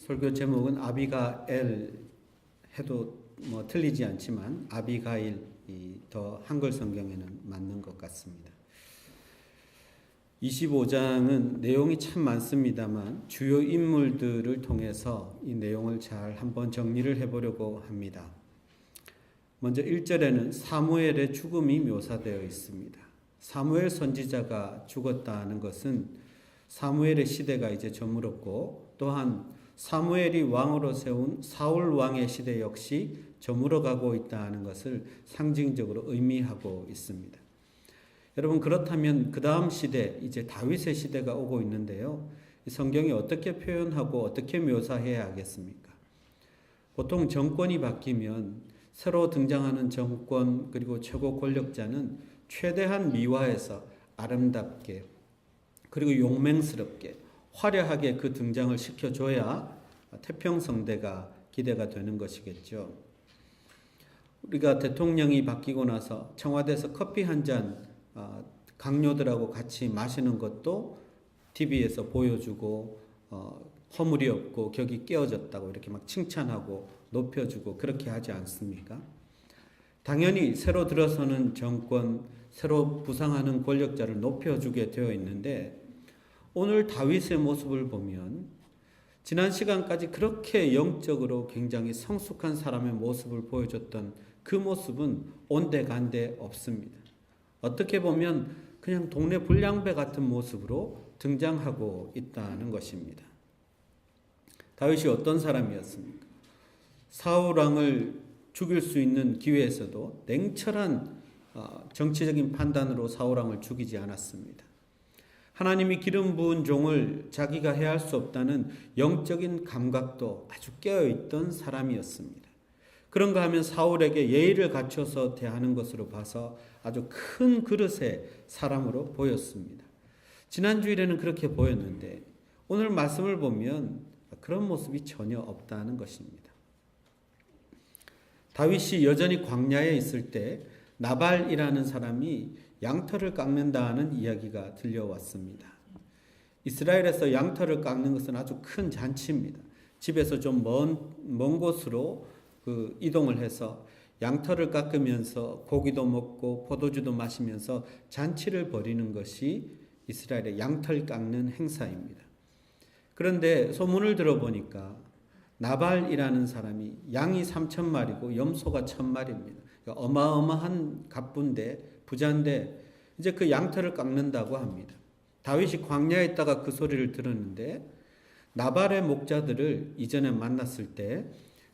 설교 제목은 아비가엘 해도 뭐 틀리지 않지만 아비가일이 더 한글 성경에는 맞는 것 같습니다. 25장은 내용이 참 많습니다만 주요 인물들을 통해서 이 내용을 잘 한번 정리를 해보려고 합니다. 먼저 1절에는 사무엘의 죽음이 묘사되어 있습니다. 사무엘 선지자가 죽었다는 것은 사무엘의 시대가 이제 저물었고, 또한 사무엘이 왕으로 세운 사울 왕의 시대 역시 저물어가고 있다는 것을 상징적으로 의미하고 있습니다. 여러분, 그렇다면 그 다음 시대, 이제 다윗의 시대가 오고 있는데요. 성경이 어떻게 표현하고 어떻게 묘사해야 하겠습니까? 보통 정권이 바뀌면 새로 등장하는 정권 그리고 최고 권력자는 최대한 미화해서 아름답게 그리고 용맹스럽게 화려하게 그 등장을 시켜줘야 태평성대가 기대가 되는 것이겠죠. 우리가 대통령이 바뀌고 나서 청와대에서 커피 한 잔 강요들하고 같이 마시는 것도 TV에서 보여주고 허물이 없고 격이 깨어졌다고 이렇게 막 칭찬하고 높여주고 그렇게 하지 않습니까? 당연히 새로 들어서는 정권, 새로 부상하는 권력자를 높여주게 되어 있는데, 오늘 다윗의 모습을 보면 지난 시간까지 그렇게 영적으로 굉장히 성숙한 사람의 모습을 보여줬던 그 모습은 온데간데 없습니다. 어떻게 보면 그냥 동네 불량배 같은 모습으로 등장하고 있다는 것입니다. 다윗이 어떤 사람이었습니까? 사울 왕을 죽일 수 있는 기회에서도 냉철한 정치적인 판단으로 사울 왕을 죽이지 않았습니다. 하나님이 기름 부은 종을 자기가 해할 수 없다는 영적인 감각도 아주 깨어있던 사람이었습니다. 그런가 하면 사울에게 예의를 갖춰서 대하는 것으로 봐서 아주 큰 그릇의 사람으로 보였습니다. 지난 주일에는 그렇게 보였는데 오늘 말씀을 보면 그런 모습이 전혀 없다는 것입니다. 다윗이 여전히 광야에 있을 때 나발이라는 사람이 양털을 깎는다는 이야기가 들려왔습니다. 이스라엘에서 양털을 깎는 것은 아주 큰 잔치입니다. 집에서 좀 먼 곳으로 이동을 해서 양털을 깎으면서 고기도 먹고 포도주도 마시면서 잔치를 벌이는 것이 이스라엘의 양털 깎는 행사입니다. 그런데 소문을 들어보니까 나발이라는 사람이 양이 3,000마리고 염소가 1,000마리입니다. 어마어마한 갑부인데 부자인데 이제 그 양털을 깎는다고 합니다. 다윗이 광야에 있다가 그 소리를 들었는데 나발의 목자들을 이전에 만났을 때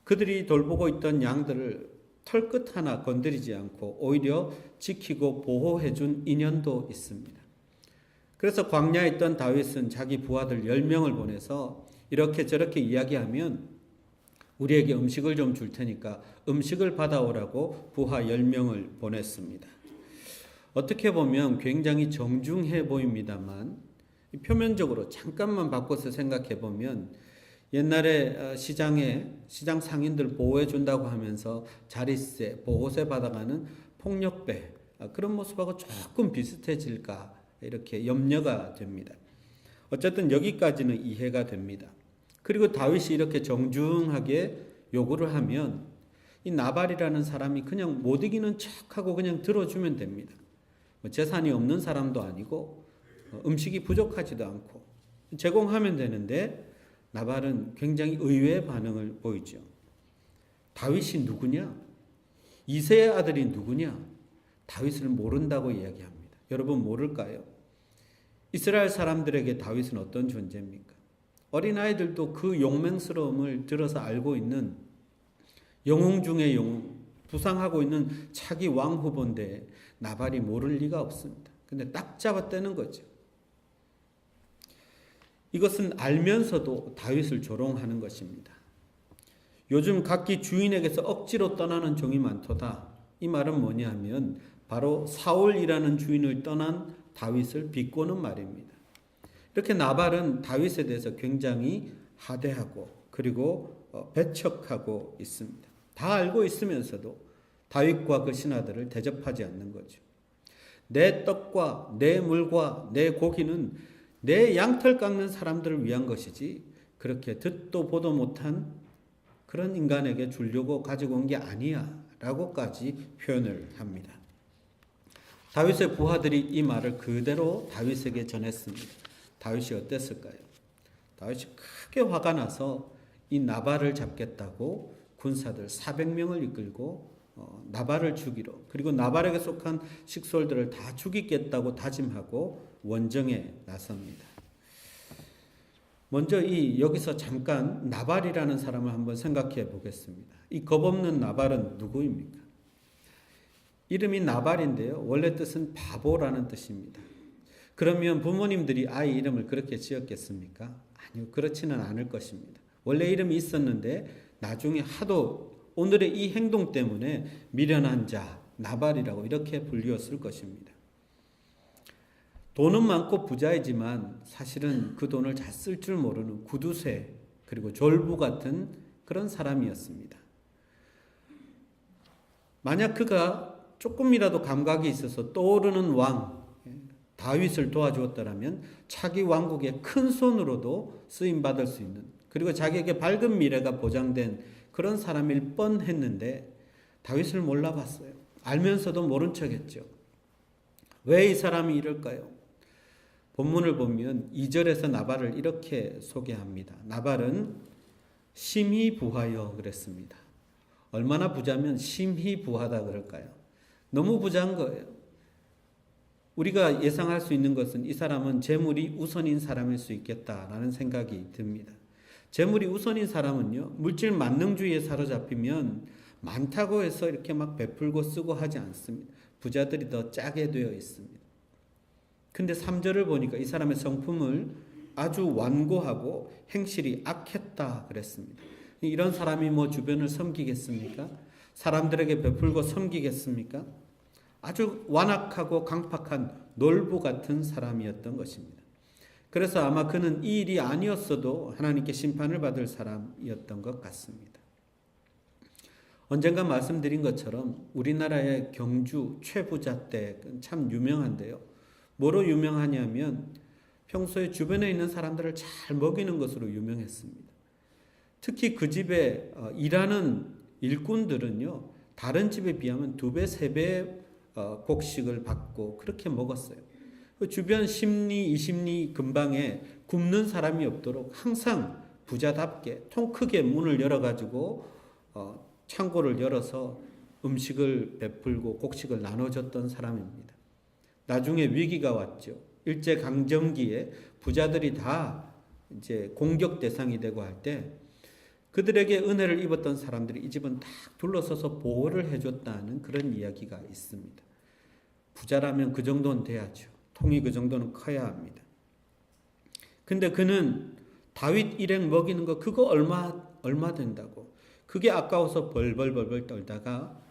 그들이 돌보고 있던 양들을 털끝 하나 건드리지 않고 오히려 지키고 보호해준 인연도 있습니다. 그래서 광야에 있던 다윗은 자기 부하들 10명을 보내서 이렇게 저렇게 이야기하면 우리에게 음식을 좀 줄 테니까 음식을 받아오라고 부하 10명을 보냈습니다. 어떻게 보면 굉장히 정중해 보입니다만 표면적으로 잠깐만 바꿔서 생각해 보면 옛날에 시장 상인들 보호해 준다고 하면서 자릿세, 보호세 받아가는 폭력배 그런 모습하고 조금 비슷해질까 이렇게 염려가 됩니다. 어쨌든 여기까지는 이해가 됩니다. 그리고 다윗이 이렇게 정중하게 요구를 하면 이 나발이라는 사람이 그냥 못 이기는 척하고 그냥 들어주면 됩니다. 재산이 없는 사람도 아니고 음식이 부족하지도 않고 제공하면 되는데 나발은 굉장히 의외의 반응을 보이죠. 다윗이 누구냐? 이새의 아들이 누구냐? 다윗을 모른다고 이야기합니다. 여러분 모를까요? 이스라엘 사람들에게 다윗은 어떤 존재입니까? 어린아이들도 그 용맹스러움을 들어서 알고 있는 영웅 중의 영웅, 부상하고 있는 차기 왕 후보인데 나발이 모를 리가 없습니다. 근데 딱 잡아떼는 거죠. 이것은 알면서도 다윗을 조롱하는 것입니다. 요즘 각기 주인에게서 억지로 떠나는 종이 많도다. 이 말은 뭐냐 하면 바로 사울이라는 주인을 떠난 다윗을 비꼬는 말입니다. 이렇게 나발은 다윗에 대해서 굉장히 하대하고 그리고 배척하고 있습니다. 다 알고 있으면서도 다윗과 그 신하들을 대접하지 않는 거죠. 내 떡과 내 물과 내 고기는 내 양털 깎는 사람들을 위한 것이지 그렇게 듣도 보도 못한 그런 인간에게 주려고 가지고 온 게 아니야 라고까지 표현을 합니다. 다윗의 부하들이 이 말을 그대로 다윗에게 전했습니다. 다윗이 어땠을까요? 다윗이 크게 화가 나서 이 나발을 잡겠다고 군사들 400명을 이끌고 나발을 죽이러, 그리고 나발에게 속한 식솔들을 다 죽이겠다고 다짐하고 원정에 나섭니다. 먼저 여기서 잠깐 나발이라는 사람을 한번 생각해 보겠습니다. 이 겁없는 나발은 누구입니까? 이름이 나발인데요. 원래 뜻은 바보라는 뜻입니다. 그러면 부모님들이 아이 이름을 그렇게 지었겠습니까? 아니요, 그렇지는 않을 것입니다. 원래 이름이 있었는데 나중에 하도 오늘의 이 행동 때문에 미련한 자, 나발이라고 이렇게 불리웠을 것입니다. 돈은 많고 부자이지만 사실은 그 돈을 잘 쓸 줄 모르는 구두쇠 그리고 졸부 같은 그런 사람이었습니다. 만약 그가 조금이라도 감각이 있어서 떠오르는 왕 다윗을 도와주었더라면 차기 왕국의 큰 손으로도 쓰임받을 수 있는, 그리고 자기에게 밝은 미래가 보장된 그런 사람일 뻔했는데 다윗을 몰라봤어요. 알면서도 모른 척했죠. 왜 이 사람이 이럴까요? 본문을 보면 2절에서 나발을 이렇게 소개합니다. 나발은 심히 부하여 그랬습니다. 얼마나 부자면 심히 부하다 그럴까요? 너무 부자인 거예요. 우리가 예상할 수 있는 것은 이 사람은 재물이 우선인 사람일 수 있겠다라는 생각이 듭니다. 재물이 우선인 사람은요, 물질 만능주의에 사로잡히면 많다고 해서 이렇게 막 베풀고 쓰고 하지 않습니다. 부자들이 더 짜게 되어 있습니다. 근데 3절을 보니까 이 사람의 성품을 아주 완고하고 행실이 악했다 그랬습니다. 이런 사람이 뭐 주변을 섬기겠습니까? 사람들에게 베풀고 섬기겠습니까? 아주 완악하고 강팍한 놀부 같은 사람이었던 것입니다. 그래서 아마 그는 이 일이 아니었어도 하나님께 심판을 받을 사람이었던 것 같습니다. 언젠가 말씀드린 것처럼 우리나라의 경주 최부자 때 참 유명한데요. 뭐로 유명하냐면 평소에 주변에 있는 사람들을 잘 먹이는 것으로 유명했습니다. 특히 그 집에 일하는 일꾼들은요, 다른 집에 비하면 2배, 3배 곡식을 받고 그렇게 먹었어요. 주변 10리, 20리 근방에 굶는 사람이 없도록 항상 부자답게 통 크게 문을 열어가지고 창고를 열어서 음식을 베풀고 곡식을 나눠줬던 사람입니다. 나중에 위기가 왔죠. 일제강점기에 부자들이 다 이제 공격 대상이 되고 할 때 그들에게 은혜를 입었던 사람들이 이 집은 딱 둘러서서 보호를 해줬다는 그런 이야기가 있습니다. 부자라면 그 정도는 돼야죠. 통이 그 정도는 커야 합니다. 근데 그는 다윗 일행 먹이는 거 그거 얼마 된다고. 그게 아까워서 벌벌 떨다가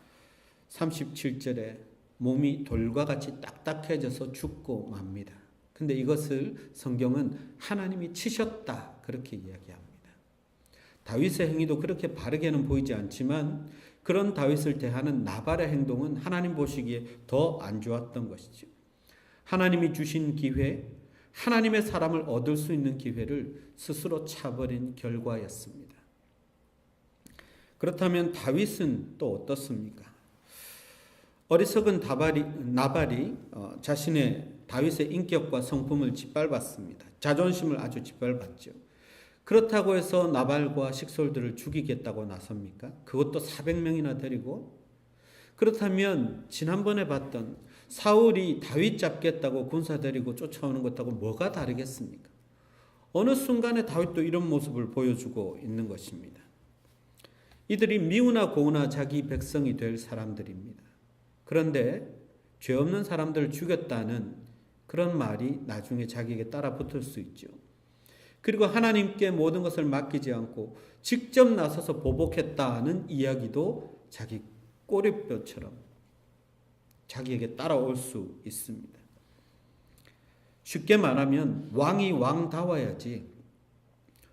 37절에 몸이 돌과 같이 딱딱해져서 죽고 맙니다. 근데 이것을 성경은 하나님이 치셨다 그렇게 이야기합니다. 다윗의 행위도 그렇게 바르게는 보이지 않지만 그런 다윗을 대하는 나발의 행동은 하나님 보시기에 더 안 좋았던 것이죠. 하나님이 주신 기회, 하나님의 사람을 얻을 수 있는 기회를 스스로 차버린 결과였습니다. 그렇다면 다윗은 또 어떻습니까? 어리석은 나발이 자신의 다윗의 인격과 성품을 짓밟았습니다. 자존심을 아주 짓밟았죠. 그렇다고 해서 나발과 식솔들을 죽이겠다고 나섭니까? 그것도 400명이나 데리고? 그렇다면 지난번에 봤던 사울이 다윗 잡겠다고 군사 데리고 쫓아오는 것하고 뭐가 다르겠습니까? 어느 순간에 다윗도 이런 모습을 보여주고 있는 것입니다. 이들이 미우나 고우나 자기 백성이 될 사람들입니다. 그런데 죄 없는 사람들을 죽였다는 그런 말이 나중에 자기에게 따라 붙을 수 있죠. 그리고 하나님께 모든 것을 맡기지 않고 직접 나서서 보복했다는 이야기도 자기 꼬리뼈처럼 자기에게 따라올 수 있습니다. 쉽게 말하면 왕이 왕다워야지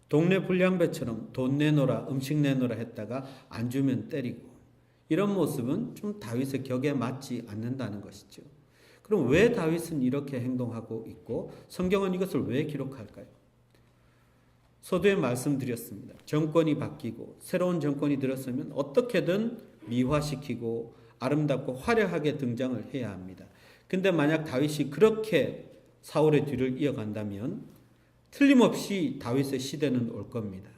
동네 불량배처럼 돈 내놓으라 음식 내놓으라 했다가 안 주면 때리고 이런 모습은 좀 다윗의 격에 맞지 않는다는 것이죠. 그럼 왜 다윗은 이렇게 행동하고 있고 성경은 이것을 왜 기록할까요? 서두에 말씀드렸습니다. 정권이 바뀌고 새로운 정권이 들었으면 어떻게든 미화시키고 아름답고 화려하게 등장을 해야 합니다. 근데 만약 다윗이 그렇게 사울의 뒤를 이어간다면 틀림없이 다윗의 시대는 올 겁니다.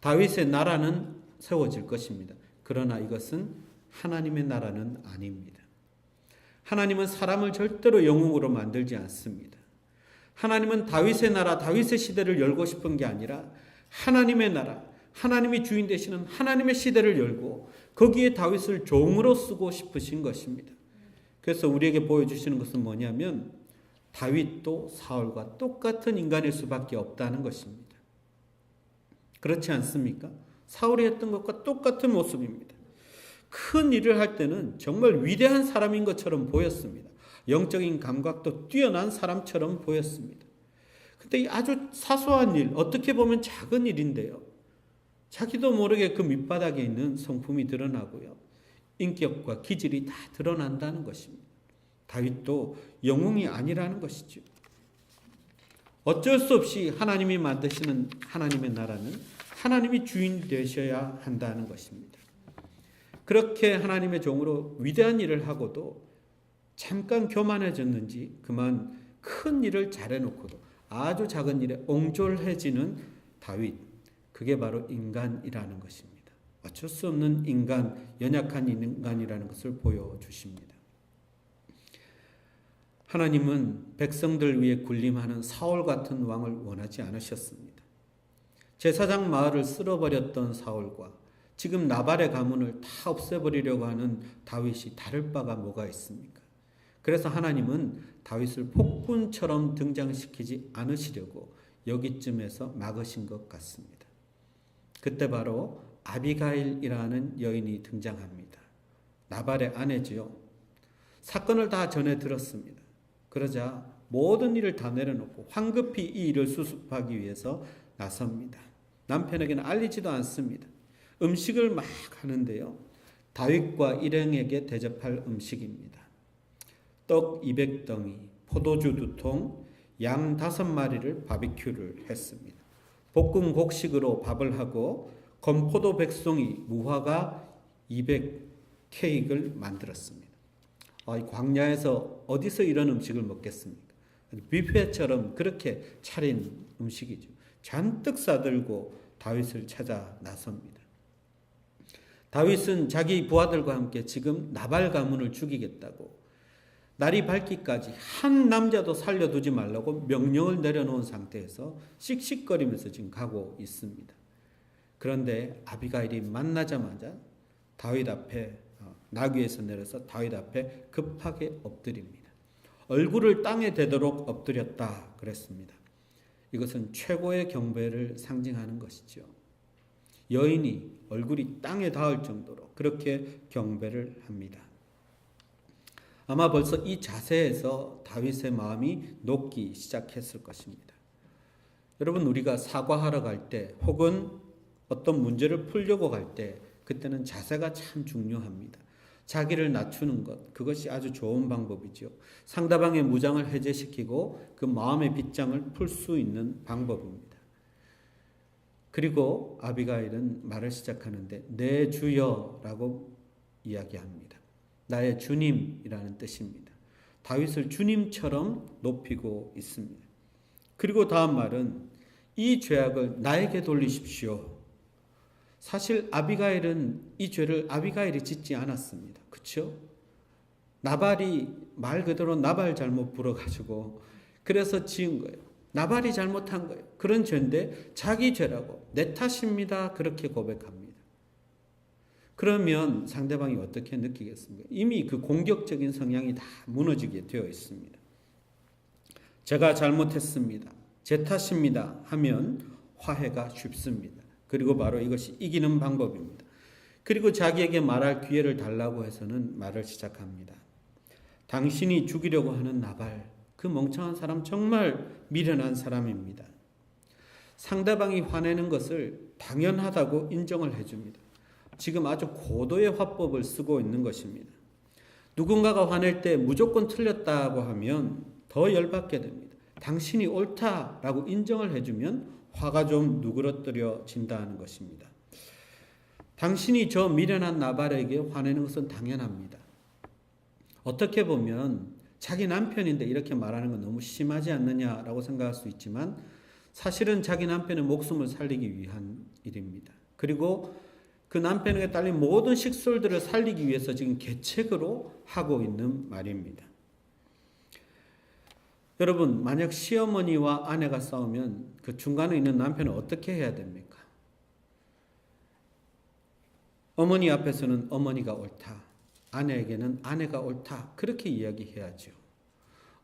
다윗의 나라는 세워질 것입니다. 그러나 이것은 하나님의 나라는 아닙니다. 하나님은 사람을 절대로 영웅으로 만들지 않습니다. 하나님은 다윗의 나라, 다윗의 시대를 열고 싶은 게 아니라 하나님의 나라, 하나님이 주인 되시는 하나님의 시대를 열고 거기에 다윗을 종으로 쓰고 싶으신 것입니다. 그래서 우리에게 보여주시는 것은 뭐냐면 다윗도 사울과 똑같은 인간일 수밖에 없다는 것입니다. 그렇지 않습니까? 사울이 했던 것과 똑같은 모습입니다. 큰 일을 할 때는 정말 위대한 사람인 것처럼 보였습니다. 영적인 감각도 뛰어난 사람처럼 보였습니다. 근데 아주 사소한 일, 어떻게 보면 작은 일인데요. 자기도 모르게 그 밑바닥에 있는 성품이 드러나고요. 인격과 기질이 다 드러난다는 것입니다. 다윗도 영웅이 아니라는 것이죠. 어쩔 수 없이 하나님이 만드시는 하나님의 나라는 하나님이 주인 되셔야 한다는 것입니다. 그렇게 하나님의 종으로 위대한 일을 하고도 잠깐 교만해졌는지 그만 큰 일을 잘해놓고도 아주 작은 일에 옹졸해지는 다윗, 그게 바로 인간이라는 것입니다. 어쩔 수 없는 인간, 연약한 인간이라는 것을 보여주십니다. 하나님은 백성들 위에 군림하는 사울 같은 왕을 원하지 않으셨습니다. 제사장 마을을 쓸어버렸던 사울과 지금 나발의 가문을 다 없애버리려고 하는 다윗이 다를 바가 뭐가 있습니까? 그래서 하나님은 다윗을 폭군처럼 등장시키지 않으시려고 여기쯤에서 막으신 것 같습니다. 그때 바로 아비가일이라는 여인이 등장합니다. 나발의 아내지요. 사건을 다 전해 들었습니다. 그러자 모든 일을 다 내려놓고 황급히 이 일을 수습하기 위해서 나섭니다. 남편에게는 알리지도 않습니다. 음식을 막 하는데요. 다윗과 일행에게 대접할 음식입니다. 떡 200덩이, 포도주 2통, 양 5마리를 바비큐를 했습니다. 볶음 곡식으로 밥을 하고 건포도 100송이, 무화과 200케이크를 만들었습니다. 광야에서 어디서 이런 음식을 먹겠습니까? 뷔페처럼 그렇게 차린 음식이죠. 잔뜩 싸들고 다윗을 찾아 나섭니다. 다윗은 자기 부하들과 함께 지금 나발 가문을 죽이겠다고 날이 밝기까지 한 남자도 살려두지 말라고 명령을 내려놓은 상태에서 씩씩거리면서 지금 가고 있습니다. 그런데 아비가일이 만나자마자 다윗 앞에 나귀에서 내려서 다윗 앞에 급하게 엎드립니다. 얼굴을 땅에 대도록 엎드렸다 그랬습니다. 이것은 최고의 경배를 상징하는 것이죠. 여인이 얼굴이 땅에 닿을 정도로 그렇게 경배를 합니다. 아마 벌써 이 자세에서 다윗의 마음이 녹기 시작했을 것입니다. 여러분, 우리가 사과하러 갈 때 혹은 어떤 문제를 풀려고 갈 때 그때는 자세가 참 중요합니다. 자기를 낮추는 것, 그것이 아주 좋은 방법이죠. 상대방의 무장을 해제시키고 그 마음의 빗장을 풀 수 있는 방법입니다. 그리고 아비가일은 말을 시작하는데 내 주여라고 이야기합니다. 나의 주님이라는 뜻입니다. 다윗을 주님처럼 높이고 있습니다. 그리고 다음 말은 이 죄악을 나에게 돌리십시오. 사실 아비가일은 이 죄를 아비가일이 짓지 않았습니다. 그렇죠? 나발이 말 그대로 나발 잘못 불어가지고 그래서 지은 거예요. 나발이 잘못한 거예요. 그런 죄인데 자기 죄라고 내 탓입니다. 그렇게 고백합니다. 그러면 상대방이 어떻게 느끼겠습니까? 이미 그 공격적인 성향이 다 무너지게 되어 있습니다. 제가 잘못했습니다. 제 탓입니다. 하면 화해가 쉽습니다. 그리고 바로 이것이 이기는 방법입니다. 그리고 자기에게 말할 기회를 달라고 해서는 말을 시작합니다. 당신이 죽이려고 하는 나발, 그 멍청한 사람 정말 미련한 사람입니다. 상대방이 화내는 것을 당연하다고 인정을 해줍니다. 지금 아주 고도의 화법을 쓰고 있는 것입니다. 누군가가 화낼 때 무조건 틀렸다고 하면 더 열받게 됩니다. 당신이 옳다라고 인정을 해주면 화가 좀 누그러뜨려진다는 것입니다. 당신이 저 미련한 나발에게 화내는 것은 당연합니다. 어떻게 보면 자기 남편인데 이렇게 말하는 건 너무 심하지 않느냐라고 생각할 수 있지만 사실은 자기 남편의 목숨을 살리기 위한 일입니다. 그리고 그 남편에게 딸린 모든 식솔들을 살리기 위해서 지금 계책으로 하고 있는 말입니다. 여러분, 만약 시어머니와 아내가 싸우면 그 중간에 있는 남편은 어떻게 해야 됩니까? 어머니 앞에서는 어머니가 옳다, 아내에게는 아내가 옳다, 그렇게 이야기해야죠.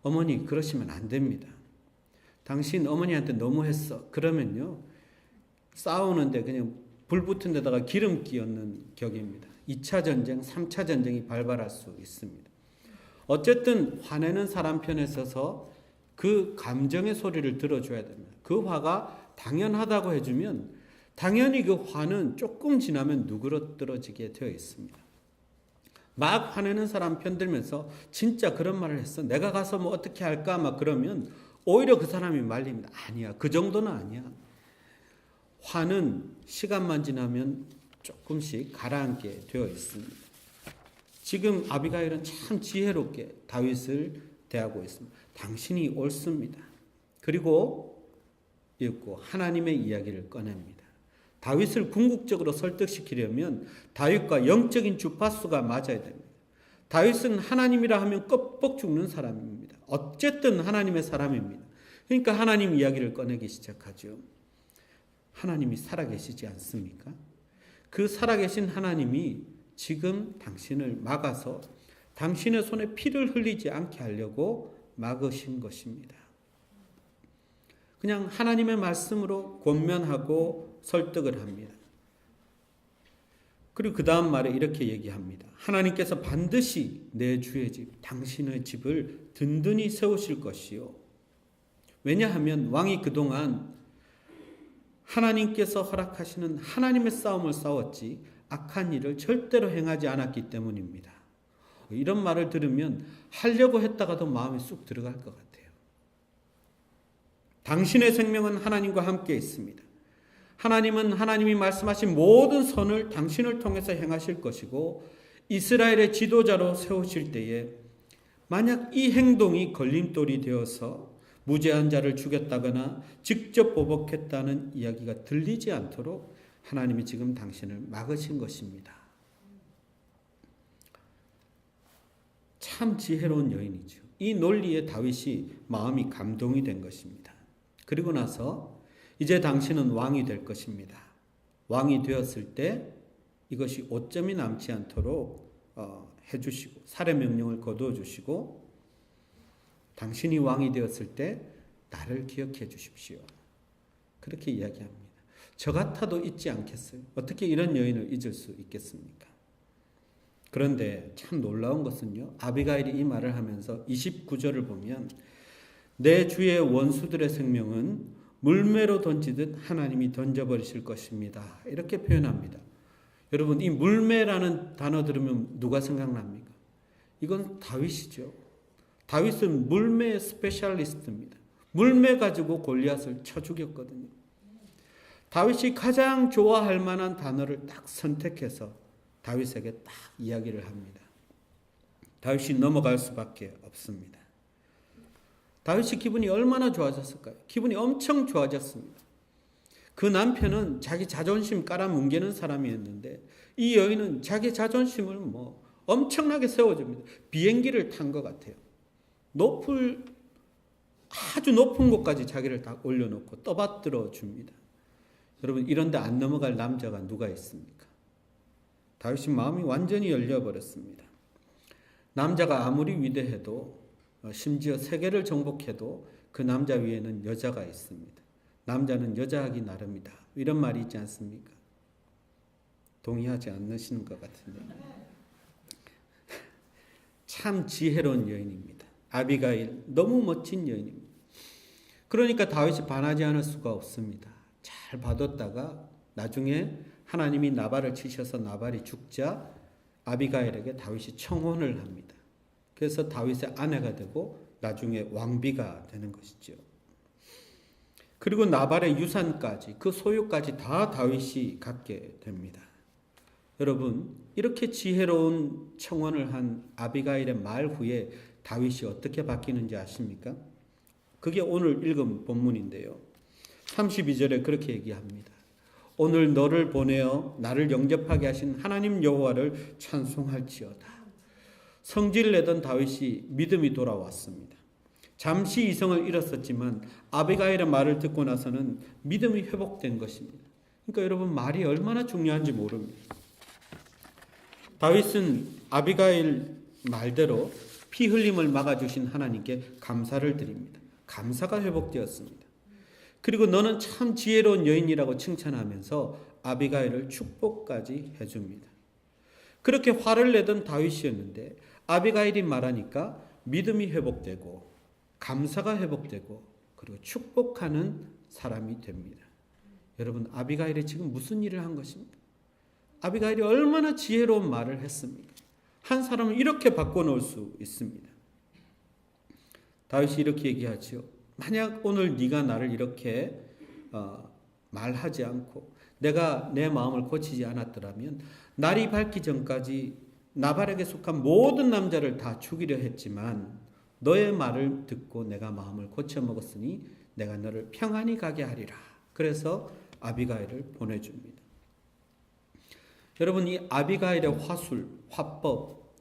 어머니, 그러시면 안 됩니다. 당신 어머니한테 너무했어. 그러면요, 싸우는데 그냥 불 붙은 데다가 기름 끼얹는 격입니다. 2차 전쟁, 3차 전쟁이 발발할 수 있습니다. 어쨌든 화내는 사람 편에 서서 그 감정의 소리를 들어줘야 됩니다. 그 화가 당연하다고 해주면 당연히 그 화는 조금 지나면 누그러뜨려지게 되어 있습니다. 막 화내는 사람 편들면서 진짜 그런 말을 했어, 내가 가서 뭐 어떻게 할까 막 그러면 오히려 그 사람이 말립니다. 아니야, 그 정도는 아니야. 화는 시간만 지나면 조금씩 가라앉게 되어 있습니다. 지금 아비가일은 참 지혜롭게 다윗을 대하고 있습니다. 당신이 옳습니다. 그리고 읽고 하나님의 이야기를 꺼냅니다. 다윗을 궁극적으로 설득시키려면 다윗과 영적인 주파수가 맞아야 됩니다. 다윗은 하나님이라 하면 껍벅 죽는 사람입니다. 어쨌든 하나님의 사람입니다. 그러니까 하나님 이야기를 꺼내기 시작하죠. 하나님이 살아계시지 않습니까? 그 살아계신 하나님이 지금 당신을 막아서 당신의 손에 피를 흘리지 않게 하려고 막으신 것입니다. 그냥 하나님의 말씀으로 권면하고 설득을 합니다. 그리고 그 다음 말에 이렇게 얘기합니다. 하나님께서 반드시 내 주의 집, 당신의 집을 든든히 세우실 것이요. 왜냐하면 왕이 그동안 하나님께서 허락하시는 하나님의 싸움을 싸웠지 악한 일을 절대로 행하지 않았기 때문입니다. 이런 말을 들으면 하려고 했다가도 마음이 쑥 들어갈 것 같아요. 당신의 생명은 하나님과 함께 있습니다. 하나님은 하나님이 말씀하신 모든 선을 당신을 통해서 행하실 것이고 이스라엘의 지도자로 세우실 때에 만약 이 행동이 걸림돌이 되어서 무죄한 자를 죽였다거나 직접 보복했다는 이야기가 들리지 않도록 하나님이 지금 당신을 막으신 것입니다. 참 지혜로운 여인이죠. 이 논리에 다윗이 마음이 감동이 된 것입니다. 그리고 나서 이제 당신은 왕이 될 것입니다. 왕이 되었을 때 이것이 오점이 남지 않도록 해주시고 살해 명령을 거두어 주시고 당신이 왕이 되었을 때 나를 기억해 주십시오. 그렇게 이야기합니다. 저 같아도 잊지 않겠어요. 어떻게 이런 여인을 잊을 수 있겠습니까? 그런데 참 놀라운 것은요. 아비가일이 이 말을 하면서 29절을 보면 내 주의 원수들의 생명은 물매로 던지듯 하나님이 던져버리실 것입니다. 이렇게 표현합니다. 여러분, 이 물매라는 단어 들으면 누가 생각납니까? 이건 다윗이죠. 다윗은 물매의 스페셜리스트입니다. 물매 가지고 골리앗을 쳐 죽였거든요. 다윗이 가장 좋아할 만한 단어를 딱 선택해서 다윗에게 딱 이야기를 합니다. 다윗이 넘어갈 수밖에 없습니다. 다윗이 기분이 얼마나 좋아졌을까요? 기분이 엄청 좋아졌습니다. 그 남편은 자기 자존심 깔아뭉개는 사람이었는데 이 여인은 자기 자존심을 엄청나게 세워줍니다. 비행기를 탄 것 같아요. 아주 높은 곳까지 자기를 딱 올려놓고 떠받들어 줍니다. 여러분, 이런데 안 넘어갈 남자가 누가 있습니까? 다윗이 마음이 완전히 열려버렸습니다. 남자가 아무리 위대해도 심지어 세계를 정복해도 그 남자 위에는 여자가 있습니다. 남자는 여자하기 나름이다. 이런 말이 있지 않습니까? 동의하지 않으시는 것 같은데. 참 지혜로운 여인입니다. 아비가일, 너무 멋진 여인입니다. 그러니까 다윗이 반하지 않을 수가 없습니다. 잘 봐뒀다가 나중에 하나님이 나발을 치셔서 나발이 죽자 아비가일에게 다윗이 청혼을 합니다. 그래서 다윗의 아내가 되고 나중에 왕비가 되는 것이죠. 그리고 나발의 유산까지, 그 소유까지 다 다윗이 갖게 됩니다. 여러분, 이렇게 지혜로운 청원을 한 아비가일의 말 후에 다윗이 어떻게 바뀌는지 아십니까? 그게 오늘 읽은 본문인데요. 32절에 그렇게 얘기합니다. 오늘 너를 보내어 나를 영접하게 하신 하나님 여호와를 찬송할지어다. 성질을 내던 다윗이 믿음이 돌아왔습니다. 잠시 이성을 잃었었지만 아비가일의 말을 듣고 나서는 믿음이 회복된 것입니다. 그러니까 여러분, 말이 얼마나 중요한지 모릅니다. 다윗은 아비가일 말대로 피 흘림을 막아주신 하나님께 감사를 드립니다. 감사가 회복되었습니다. 그리고 너는 참 지혜로운 여인이라고 칭찬하면서 아비가일을 축복까지 해줍니다. 그렇게 화를 내던 다윗이었는데 아비가일이 말하니까 믿음이 회복되고 감사가 회복되고 그리고 축복하는 사람이 됩니다. 여러분, 아비가일이 지금 무슨 일을 한 것입니까? 아비가일이 얼마나 지혜로운 말을 했습니까? 한 사람을 이렇게 바꿔놓을 수 있습니다. 다윗이 이렇게 얘기하지요. 만약 오늘 네가 나를 이렇게 말하지 않고 내가 내 마음을 고치지 않았더라면 날이 밝기 전까지 나발에게 속한 모든 남자를 다 죽이려 했지만 너의 말을 듣고 내가 마음을 고쳐 먹었으니 내가 너를 평안히 가게 하리라. 그래서 아비가일을 보내줍니다. 여러분, 이 아비가일의 화술, 화법,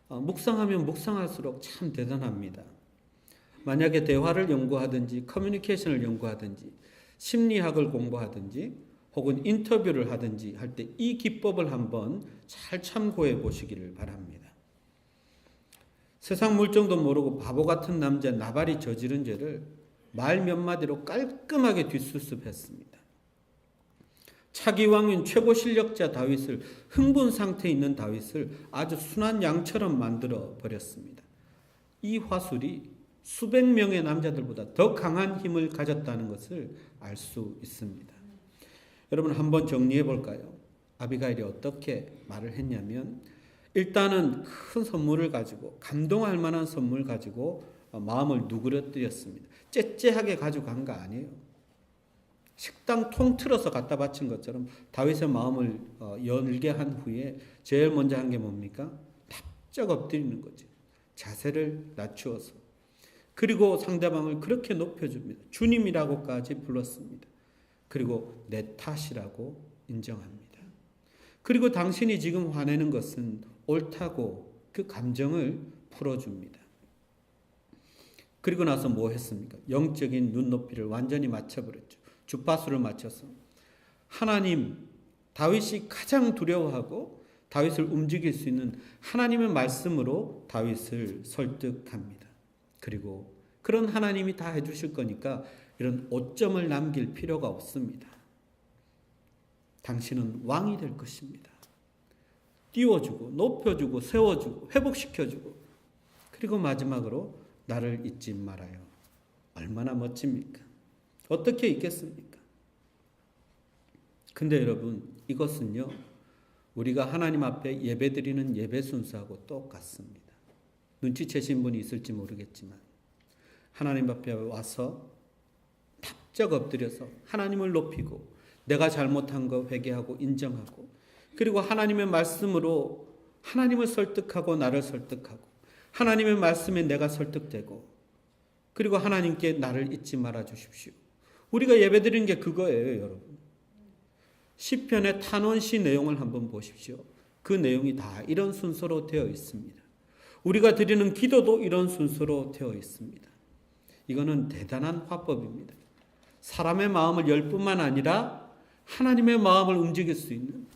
묵상하면 묵상할수록 참 대단합니다. 만약에 대화를 연구하든지 커뮤니케이션을 연구하든지 심리학을 공부하든지 혹은 인터뷰를 하든지 할 때 이 기법을 한번 잘 참고해 보시기를 바랍니다. 세상 물정도 모르고 바보 같은 남자 나발이 저지른 죄를 말 몇 마디로 깔끔하게 뒷수습했습니다. 차기 왕인 최고 실력자 다윗을, 흥분 상태에 있는 다윗을 아주 순한 양처럼 만들어 버렸습니다. 이 화술이 수백 명의 남자들보다 더 강한 힘을 가졌다는 것을 알 수 있습니다. 여러분, 한번 정리해 볼까요? 아비가일이 어떻게 말을 했냐면, 일단은 큰 선물을 가지고, 감동할 만한 선물 가지고 마음을 누그러뜨렸습니다. 째째하게 가져간 거 아니에요. 식당 통틀어서 갖다 바친 것처럼 다윗의 마음을 열게 한 후에 제일 먼저 한 게 뭡니까? 납작 엎드리는 거지. 자세를 낮추어서. 그리고 상대방을 그렇게 높여줍니다. 주님이라고까지 불렀습니다. 그리고 내 탓이라고 인정합니다. 그리고 당신이 지금 화내는 것은 옳다고 그 감정을 풀어줍니다. 그리고 나서 뭐 했습니까? 영적인 눈높이를 완전히 맞춰버렸죠. 주파수를 맞춰서 하나님, 다윗이 가장 두려워하고 다윗을 움직일 수 있는 하나님의 말씀으로 다윗을 설득합니다. 그리고 그런 하나님이 다 해주실 거니까 이런 오점을 남길 필요가 없습니다. 당신은 왕이 될 것입니다. 띄워주고 높여주고 세워주고 회복시켜주고 그리고 마지막으로 나를 잊지 말아요. 얼마나 멋집니까? 어떻게 잊겠습니까? 근데 여러분, 이것은요, 우리가 하나님 앞에 예배드리는 예배 순서하고 똑같습니다. 눈치채신 분이 있을지 모르겠지만 하나님 앞에 와서 납작 엎드려서 하나님을 높이고 내가 잘못한 거 회개하고 인정하고 그리고 하나님의 말씀으로 하나님을 설득하고 나를 설득하고 하나님의 말씀에 내가 설득되고 그리고 하나님께 나를 잊지 말아 주십시오. 우리가 예배드리는 게 그거예요, 여러분. 시편의 탄원시 내용을 한번 보십시오. 그 내용이 다 이런 순서로 되어 있습니다. 우리가 드리는 기도도 이런 순서로 되어 있습니다. 이거는 대단한 화법입니다. 사람의 마음을 열 뿐만 아니라 하나님의 마음을 움직일 수 있는,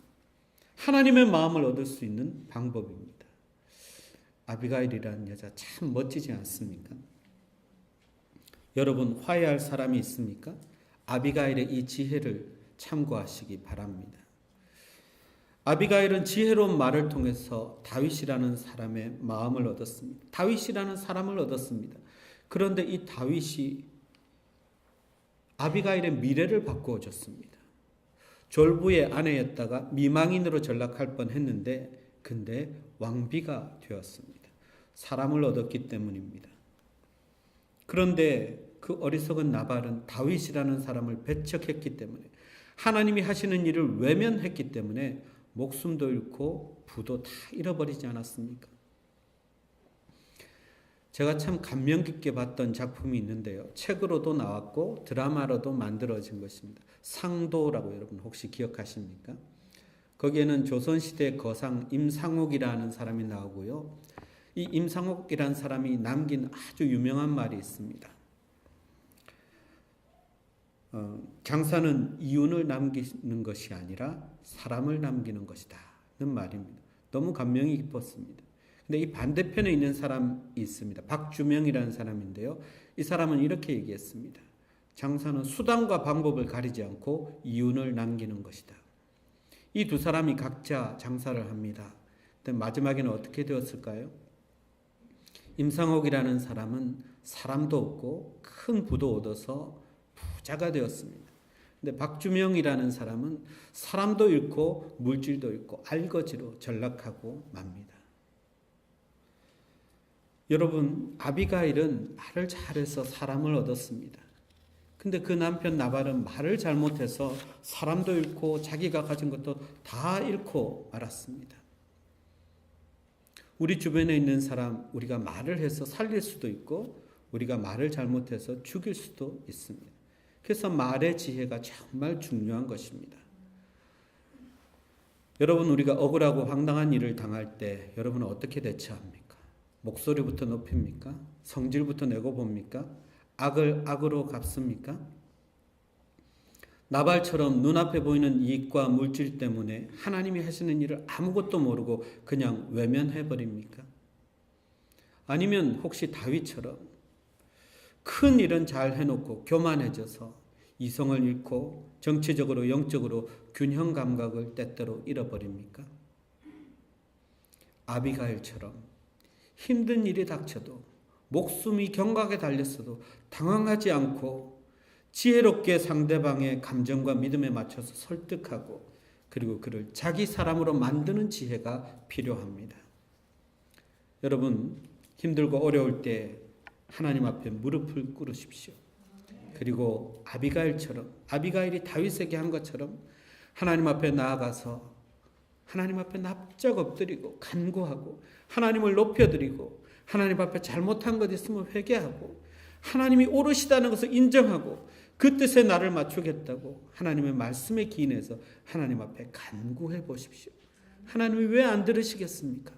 하나님의 마음을 얻을 수 있는 방법입니다. 아비가일이라는 여자 참 멋지지 않습니까? 여러분, 화해할 사람이 있습니까? 아비가일의 이 지혜를 참고하시기 바랍니다. 아비가일은 지혜로운 말을 통해서 다윗이라는 사람의 마음을 얻었습니다. 다윗이라는 사람을 얻었습니다. 그런데 이 다윗이 아비가일의 미래를 바꾸어 줬습니다. 졸부의 아내였다가 미망인으로 전락할 뻔했는데 근데 왕비가 되었습니다. 사람을 얻었기 때문입니다. 그런데 그 어리석은 나발은 다윗이라는 사람을 배척했기 때문에, 하나님이 하시는 일을 외면했기 때문에 목숨도 잃고 부도 다 잃어버리지 않았습니까? 제가 참 감명 깊게 봤던 작품이 있는데요. 책으로도 나왔고 드라마로도 만들어진 것입니다. 상도라고 여러분 혹시 기억하십니까? 거기에는 조선시대 거상 임상옥이라는 사람이 나오고요. 이 임상옥이라는 사람이 남긴 아주 유명한 말이 있습니다. 장사는 이윤을 남기는 것이 아니라 사람을 남기는 것이다 는 말입니다. 너무 감명이 깊었습니다. 근데 이 반대편에 있는 사람이 있습니다. 박주명이라는 사람인데요. 이 사람은 이렇게 얘기했습니다. 장사는 수단과 방법을 가리지 않고 이윤을 남기는 것이다. 이 두 사람이 각자 장사를 합니다. 근데 마지막에는 어떻게 되었을까요? 임상옥이라는 사람은 사람도 얻고 큰 부도 얻어서 부자가 되었습니다. 근데 박주명이라는 사람은 사람도 잃고 물질도 잃고 알거지로 전락하고 맙니다. 여러분, 아비가일은 말을 잘해서 사람을 얻었습니다. 근데 그 남편 나발은 말을 잘못해서 사람도 잃고 자기가 가진 것도 다 잃고 말았습니다. 우리 주변에 있는 사람, 우리가 말을 해서 살릴 수도 있고 우리가 말을 잘못해서 죽일 수도 있습니다. 그래서 말의 지혜가 정말 중요한 것입니다. 여러분, 우리가 억울하고 황당한 일을 당할 때 여러분은 어떻게 대처합니까? 목소리부터 높입니까? 성질부터 내고 봅니까? 악을 악으로 갚습니까? 나발처럼 눈앞에 보이는 이익과 물질 때문에 하나님이 하시는 일을 아무것도 모르고 그냥 외면해버립니까? 아니면 혹시 다윗처럼 큰 일은 잘 해놓고 교만해져서 이성을 잃고 정치적으로 영적으로 균형 감각을 때때로 잃어버립니까? 아비가일처럼 힘든 일이 닥쳐도 목숨이 경각에 달렸어도 당황하지 않고 지혜롭게 상대방의 감정과 믿음에 맞춰서 설득하고 그리고 그를 자기 사람으로 만드는 지혜가 필요합니다. 여러분, 힘들고 어려울 때 하나님 앞에 무릎을 꿇으십시오. 그리고 아비가일이 다윗에게 한 것처럼 하나님 앞에 나아가서 하나님 앞에 납작 엎드리고 간구하고 하나님을 높여드리고 하나님 앞에 잘못한 것 있으면 회개하고 하나님이 옳으시다는 것을 인정하고 그 뜻에 나를 맞추겠다고 하나님의 말씀에 기인해서 하나님 앞에 간구해 보십시오. 하나님이 왜 안 들으시겠습니까?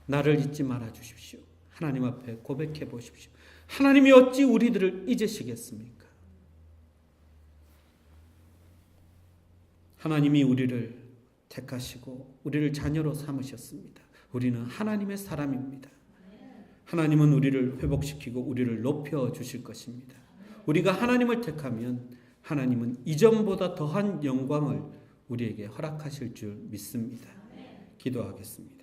나를 잊지 말아 주십시오. 하나님 앞에 고백해 보십시오. 하나님이 어찌 우리들을 잊으시겠습니까? 하나님이 우리를 택하시고 우리를 자녀로 삼으셨습니다. 우리는 하나님의 사람입니다. 하나님은 우리를 회복시키고 우리를 높여 주실 것입니다. 우리가 하나님을 택하면 하나님은 이전보다 더한 영광을 우리에게 허락하실 줄 믿습니다. 기도하겠습니다.